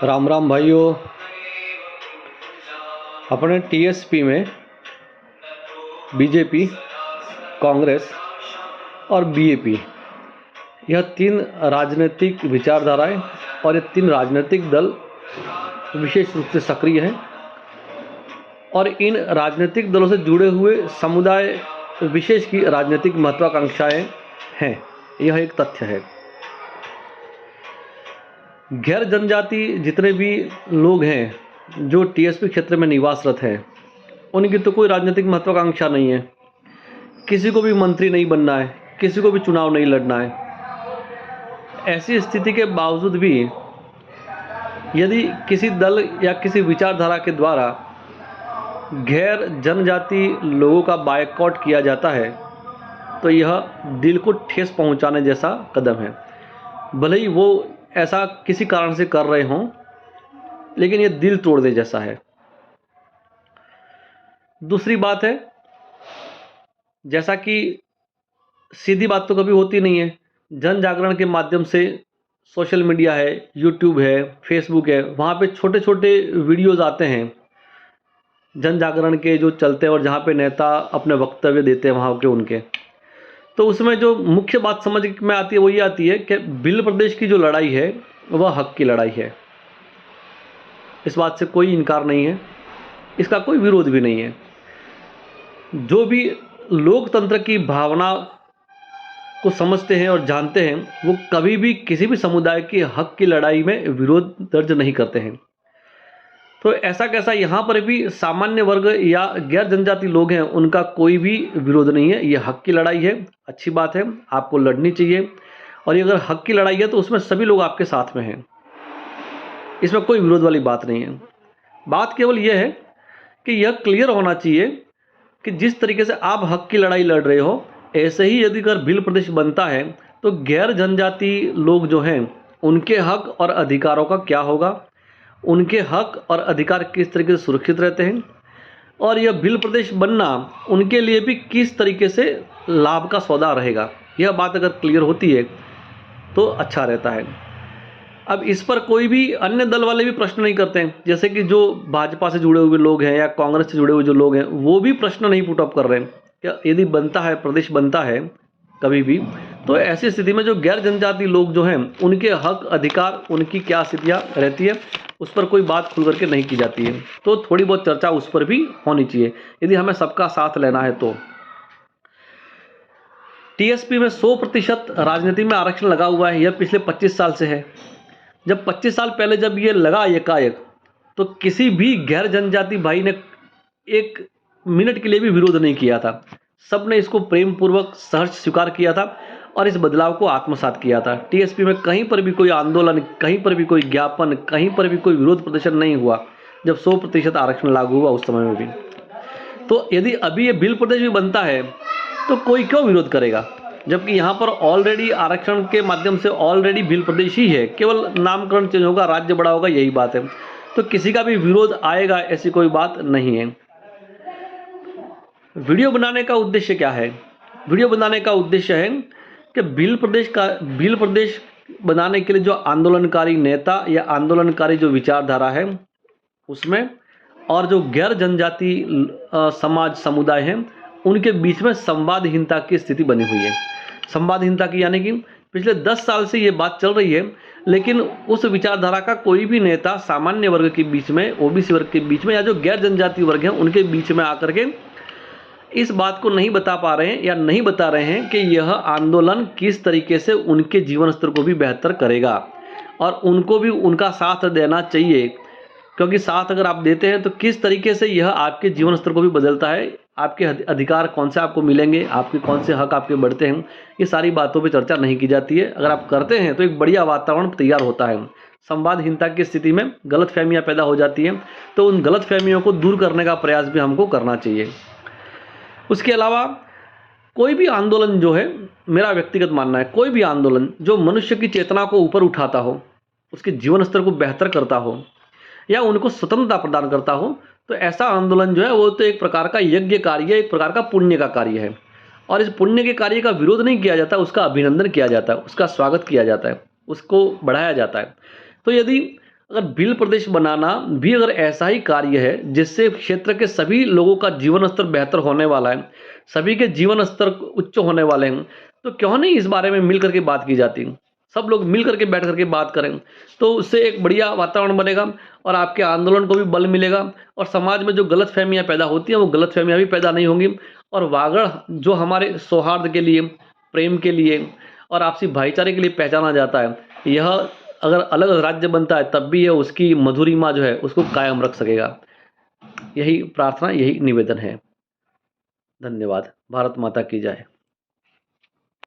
राम राम भाइयों। अपने टीएसपी में बीजेपी, कांग्रेस और बीएपी, यह तीन राजनीतिक विचारधाराएं और ये तीन राजनीतिक दल विशेष रूप से सक्रिय हैं और इन राजनीतिक दलों से जुड़े हुए समुदाय विशेष की राजनीतिक महत्वाकांक्षाएं हैं। यह एक तथ्य है। गैर जनजाति जितने भी लोग हैं जो टीएसपी क्षेत्र में निवासरत हैं, उनकी तो कोई राजनीतिक महत्वाकांक्षा नहीं है। किसी को भी मंत्री नहीं बनना है, किसी को भी चुनाव नहीं लड़ना है। ऐसी स्थिति के बावजूद भी यदि किसी दल या किसी विचारधारा के द्वारा गैर जनजाति लोगों का बायकॉट किया जाता है तो यह दिल को ठेस पहुंचाने जैसा कदम है। भले ही वो ऐसा किसी कारण से कर रहे हों, लेकिन यह दिल तोड़ दे जैसा है। दूसरी बात है, जैसा कि सीधी बात तो कभी होती नहीं है। जन जागरण के माध्यम से सोशल मीडिया है, यूट्यूब है, फेसबुक है, वहाँ पे छोटे छोटे वीडियोस आते हैं जन जागरण के जो चलते हैं और जहाँ पे नेता अपने वक्तव्य देते हैं वहाँ के उनके। तो उसमें जो मुख्य बात समझ में आती है वो ये आती है कि भिल प्रदेश की जो लड़ाई है वह हक की लड़ाई है। इस बात से कोई इनकार नहीं है, इसका कोई विरोध भी नहीं है। जो भी लोकतंत्र की भावना को समझते हैं और जानते हैं वो कभी भी किसी भी समुदाय के हक की लड़ाई में विरोध दर्ज नहीं करते हैं। तो ऐसा कैसा यहाँ पर भी सामान्य वर्ग या गैर जनजाति लोग हैं, उनका कोई भी विरोध नहीं है। ये हक की लड़ाई है, अच्छी बात है, आपको लड़नी चाहिए। और ये अगर हक की लड़ाई है तो उसमें सभी लोग आपके साथ में हैं, इसमें कोई विरोध वाली बात नहीं है। बात केवल यह है कि यह क्लियर होना चाहिए कि जिस तरीके से आप हक की लड़ाई लड़ रहे हो, ऐसे ही यदि अगर भिल प्रदेश बनता है तो गैर जनजाति लोग जो हैं उनके हक और अधिकारों का क्या होगा, उनके हक और अधिकार किस तरीके से सुरक्षित रहते हैं, और यह भिल प्रदेश बनना उनके लिए भी किस तरीके से लाभ का सौदा रहेगा। यह बात अगर क्लियर होती है तो अच्छा रहता है। अब इस पर कोई भी अन्य दल वाले भी प्रश्न नहीं करते हैं, जैसे कि जो भाजपा से जुड़े हुए लोग हैं या कांग्रेस से जुड़े हुए जो लोग हैं वो भी प्रश्न नहीं पुट अप कर रहे हैं कि यदि बनता है, प्रदेश बनता है कभी भी, तो ऐसी स्थिति में जो गैर जनजाति लोग जो हैं उनके हक अधिकार, उनकी क्या स्थितियाँ रहती है, उस पर कोई बात खुल करके नहीं की जाती है। तो थोड़ी बहुत चर्चा उस पर भी होनी चाहिए यदि हमें सबका साथ लेना है। तो टीएसपी में 100% राजनीति में आरक्षण लगा हुआ है। यह पिछले 25 साल से है। जब 25 साल पहले जब ये लगा एकाएक, तो किसी भी गैर जनजाति भाई ने एक मिनट के लिए भी विरोध नहीं किया था। सबने इसको प्रेम पूर्वक सहर्ष स्वीकार किया था और इस बदलाव को आत्मसात किया था। टीएसपी में कहीं पर भी कोई आंदोलन, कहीं पर भी कोई ज्ञापन, कहीं पर भी कोई विरोध प्रदर्शन नहीं हुआ जब 100% आरक्षण लागू हुआ उस समय में भी। तो यदि अभी ये भिल प्रदेश भी बनता है तो कोई क्यों विरोध करेगा, जबकि यहाँ पर ऑलरेडी आरक्षण के माध्यम से ऑलरेडी भिल प्रदेश ही है, केवल नामकरण चेंज होगा, राज्य बड़ा होगा, यही बात है। तो किसी का भी विरोध आएगा ऐसी कोई बात नहीं है। वीडियो बनाने का उद्देश्य क्या है? वीडियो बनाने का उद्देश्य है कि भिल प्रदेश बनाने के लिए जो आंदोलनकारी नेता या आंदोलनकारी जो विचारधारा है उसमें, और जो गैर जनजाति समाज समुदाय हैं उनके बीच में संवादहीनता की स्थिति बनी हुई है। संवादहीनता की यानी कि पिछले 10 साल से ये बात चल रही है, लेकिन उस विचारधारा का कोई भी नेता सामान्य वर्ग के बीच में, ओबीसी वर्ग के बीच में, या जो गैर जनजाति वर्ग हैं उनके बीच में आकर के इस बात को नहीं बता पा रहे हैं या नहीं बता रहे हैं कि यह आंदोलन किस तरीके से उनके जीवन स्तर को भी बेहतर करेगा और उनको भी उनका साथ देना चाहिए। क्योंकि साथ अगर आप देते हैं तो किस तरीके से यह आपके जीवन स्तर को भी बदलता है, आपके अधिकार कौन से आपको मिलेंगे, आपके कौन से हक आपके बढ़ते हैं, ये सारी बातों पे चर्चा नहीं की जाती है। अगर आप करते हैं तो एक बढ़िया वातावरण तैयार होता है। संवादहीनता की स्थिति में गलतफहमियां पैदा हो जाती हैं, तो उन गलतफहमियों को दूर करने का प्रयास भी हमको करना चाहिए। उसके अलावा कोई भी आंदोलन जो है, मेरा व्यक्तिगत मानना है, कोई भी आंदोलन जो मनुष्य की चेतना को ऊपर उठाता हो, उसके जीवन स्तर को बेहतर करता हो या उनको स्वतंत्रता प्रदान करता हो, तो ऐसा आंदोलन जो है वो तो एक प्रकार का यज्ञ कार्य, एक प्रकार का पुण्य का कार्य है। और इस पुण्य के कार्य का विरोध नहीं किया जाता, उसका अभिनंदन किया जाता है, उसका स्वागत किया जाता है, उसको बढ़ाया जाता है। तो यदि अगर भील प्रदेश बनाना भी अगर ऐसा ही कार्य है जिससे क्षेत्र के सभी लोगों का जीवन स्तर बेहतर होने वाला है, सभी के जीवन स्तर उच्च होने वाले हैं, तो क्यों नहीं इस बारे में मिल करके बात की जाती। सब लोग मिल करके बैठ करके बात करें तो उससे एक बढ़िया वातावरण बनेगा और आपके आंदोलन को भी बल मिलेगा और समाज में जो गलतफहमियां पैदा होती हैं वो गलतफहमियां भी पैदा नहीं होंगी। और वागड़ जो हमारे सौहार्द के लिए, प्रेम के लिए और आपसी भाईचारे के लिए पहचाना जाता है, यह अगर अलग राज्य बनता है तब भी यह उसकी मधुरिमा जो है उसको कायम रख सकेगा। यही प्रार्थना, यही निवेदन है। धन्यवाद। भारत माता की जय।